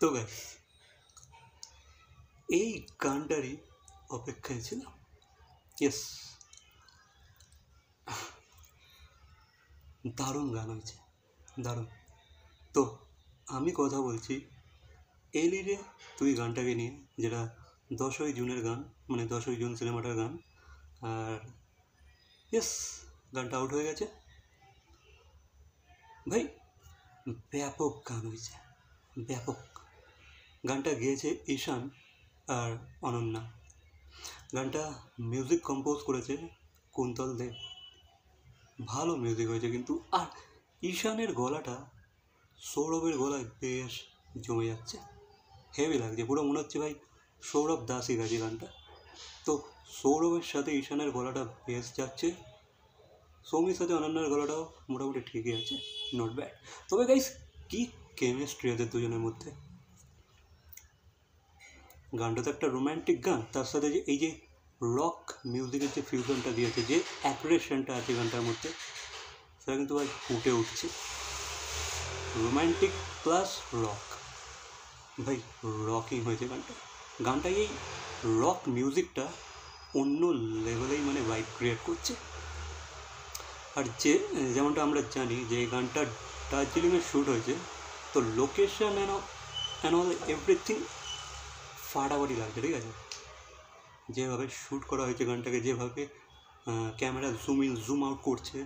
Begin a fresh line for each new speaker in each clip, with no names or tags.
তো গাইস এই গানটারই অপেক্ষায় ছিলাম। ইয়েস, দারুণ গান হয়েছে, দারুণ। তো আমি কথা বলছি এলি রে তুই গানটাকে নিয়ে, যেটা 10ই জুনের গান, মানে 10ই জুন সিনেমাটার গান। আর ইয়েস, গানটা আউট হয়ে গেছে ভাই। ব্যাপক গান হয়েছে, ব্যাপক। গানটা গেয়েছে ঈশান আর অনন্যা। গানটা মিউজিক কম্পোজ করেছে কুন্তল দেব। ভালো মিউজিক হয়েছে কিন্তু। আর ঈশানের গলাটা সৌরভের গলায় বেশ জমে যাচ্ছে, হেভি লাগছে। পুরো মনে হচ্ছে ভাই সৌরভ দাসই গাছে গানটা। তো সৌরভের সাথে ঈশানের গলাটা বেশ যাচ্ছে, সৌমির সাথে অনন্যার গলাটাও মোটামুটি ঠিকই আছে, নট ব্যাড। তবে গাইস কি কেমিস্ট্রি আছে দুজনের মধ্যে। গানটা তো একটা রোম্যান্টিক গান, তার সাথে যে এই যে রক মিউজিকের যে ফিউশনটা দিয়েছে, যে অ্যাগ্রেশনটা আছে গানটার মধ্যে, সেটা কিন্তু ভাই ফুটে উঠছে। রোম্যান্টিক প্লাস রক, ভাই রকিং হয়েছে গানটা। গানটাই এই রক মিউজিকটা অন্য লেভেলেই মানে ভাইব ক্রিয়েট করছে। আর যেমনটা আমরা জানি যে এই গানটা দার্জিলিংয়ে শ্যুট হয়েছে, তো লোকেশন অ্যান্ড অল এভরিথিং ফাটাফাটি লাগছে, ঠিক আছে। যেভাবে শ্যুট করা হয়েছে গানটাকে, যেভাবে camera zoom in zoom out করছে,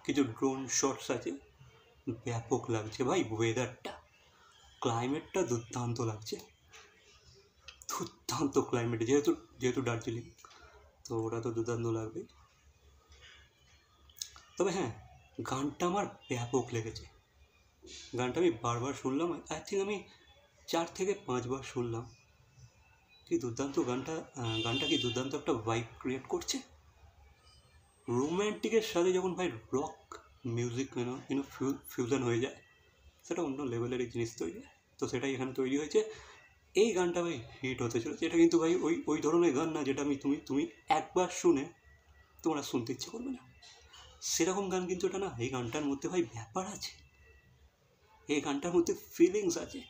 কিছু ড্রোন শটস আছে, ব্যাপক লাগছে ভাই। ওয়েদারটা, ক্লাইমেটটা দুর্দান্ত লাগছে, দুর্দান্ত ক্লাইমেট। যেহেতু দার্জিলিং, তো ওটা তো দুর্দান্ত লাগবে। তবে হ্যাঁ, গানটা আমার ব্যাপক লেগেছে। গানটা আমি বারবার শুনলাম, আই থিঙ্ক আমি 4 থেকে 5 বার শুনলাম। কি দুর্দান্ত গানটা কি দুর্দান্ত একটা ভাইব ক্রিয়েট করছে। রোম্যান্টিকের সাথে যখন ভাই রক মিউজিক ফিউশন হয়ে যায়, সেটা অন্য লেভেলের জিনিস তৈরি হয়। তো সেটাই এখানে তৈরি হয়েছে। এই গানটা ভাই হিট হতে চলেছে। এটা কিন্তু ভাই ওই ধরনের গান না যেটা তুমি একবার শুনে তোমার আর শুনতে ইচ্ছে করবে না, সেরকম গান কিন্তু এটা না। এই গানটার মধ্যে ভাই ব্যাপার আছে, এই গানটার মধ্যে ফিলিংস আছে।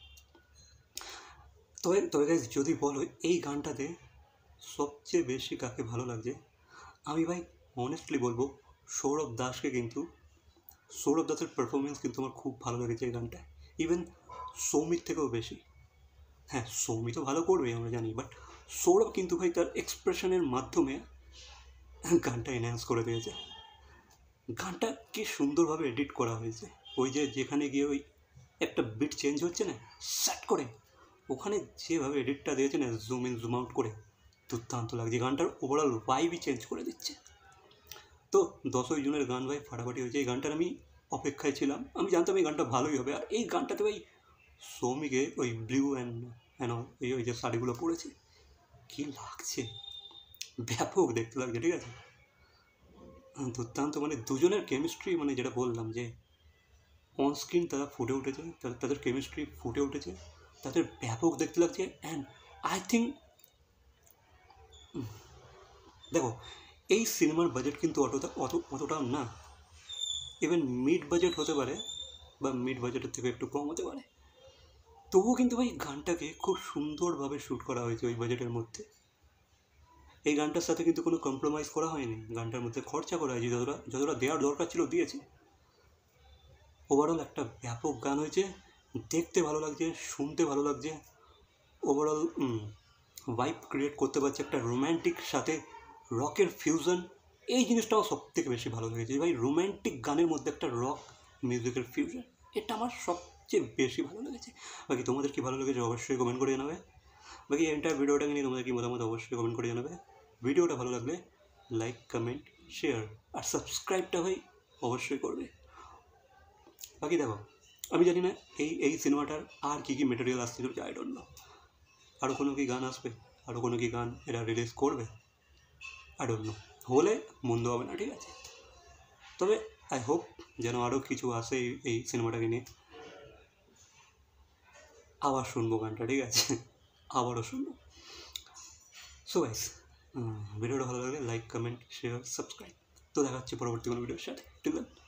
তবে গাইজ যদি বলো এই গানটাতে সবচেয়ে বেশি কাকে ভালো লাগছে, আমি ভাই অনেস্টলি বলবো সৌরভ দাসকে। কিন্তু সৌরভ দাসের পারফরমেন্স কিন্তু আমার খুব ভালো লেগেছে এই গানটায়, ইভেন সৌমির থেকেও বেশি। হ্যাঁ, সৌমি তো ভালো করবেই আমরা জানি, বাট সৌরভ কিন্তু ভাই তার এক্সপ্রেশনের মাধ্যমে গানটা এনহ্যান্স করে দিয়েছে। গানটা কি সুন্দরভাবে এডিট করা হয়েছে। ওই যেখানে গিয়ে ওই একটা বিট চেঞ্জ হচ্ছে না স্যাট করে, ওখানে যেভাবে এডিটটা দিয়েছে না জুম ইন জুম আউট করে, দুর্দান্ত লাগছে। গানটার ওভারঅল ভাইবই চেঞ্জ করে দিচ্ছে। তো 10ই জুনের গান ভাই ফাটাফাটি হয়েছে। এই গানটার আমি অপেক্ষায় ছিলাম, আমি জানতাম এই গানটা ভালোই হবে। আর এই গানটাতে ভাই সৌমিকে ওই ব্লু অ্যান্ড ওই যে শাড়িগুলো পরেছে, কী লাগছে, ব্যাপক দেখতে লাগছে, ঠিক আছে। দুর্দান্ত, মানে দুজনের কেমিস্ট্রি, মানে যেটা বললাম যে অনস্ক্রিন তারা ফুটে উঠেছে, তাদের কেমিস্ট্রি ফুটে উঠেছে, তাদের ব্যাপক দেখতে লাগছে। অ্যান্ড আই থিঙ্ক দেখো এই সিনেমার বাজেট কিন্তু অতটাও না, ইভেন মিড বাজেট হতে পারে বা মিড বাজেটের থেকে একটু কম হতে পারে। তবুও কিন্তু ভাই গানটাকে খুব সুন্দরভাবে শ্যুট করা হয়েছে ওই বাজেটের মধ্যে। এই গানটার সাথে কিন্তু কোনো কম্প্রোমাইজ করা হয়নি, গানটার মধ্যে খরচা করা হয়েছে, যতটা দেওয়ার দরকার ছিল দিয়েছে। ওভারঅল একটা ব্যাপক গান হয়েছে, দেখতে ভালো লাগছে, শুনতে ভালো লাগছে। ওভারঅল ভাইব ক্রিয়েট করতে পারছে একটা রোম্যান্টিক সাথে রকের ফিউশন। এই জিনিসটাও সবথেকে বেশি ভালো লেগেছে ভাই, রোম্যান্টিক গানের মধ্যে একটা রক মিউজিকের ফিউশন, এটা আমার সবচেয়ে বেশি ভালো লেগেছে। বাকি তোমাদের কি ভালো লেগেছে অবশ্যই কমেন্ট করে জানাবে। বাকি এন্টার ভিডিওটাকে নিয়ে তোমাদের কি মতামত অবশ্যই কমেন্ট করে জানাবে। ভিডিওটা ভালো লাগলে লাইক, কমেন্ট, শেয়ার আর সাবস্ক্রাইবটা ভাই অবশ্যই করবে। বাকি দেখো, আমি জানি না এই সিনেমাটার আর কী কী মেটেরিয়াল আসছিল, আই ডোন্ট নো। আরও কোনো কি গান আসবে, আরও কোনো কি গান এরা রিলিজ করবে, আই ডোন্ট নো। হলে মন্দ হবে না, ঠিক আছে। তবে আই হোপ যেন আরও কিছু আসে এই সিনেমাটাকে নিয়ে। আবার শুনবো গানটা, ঠিক আছে, আবারও শুনবো। সো গাইস, ভিডিওটা ভালো লাগলে লাইক, কমেন্ট, শেয়ার, সাবস্ক্রাইব। তো দেখা হচ্ছে পরবর্তী কোনো ভিডিওর সাথে। ঠিক আছে।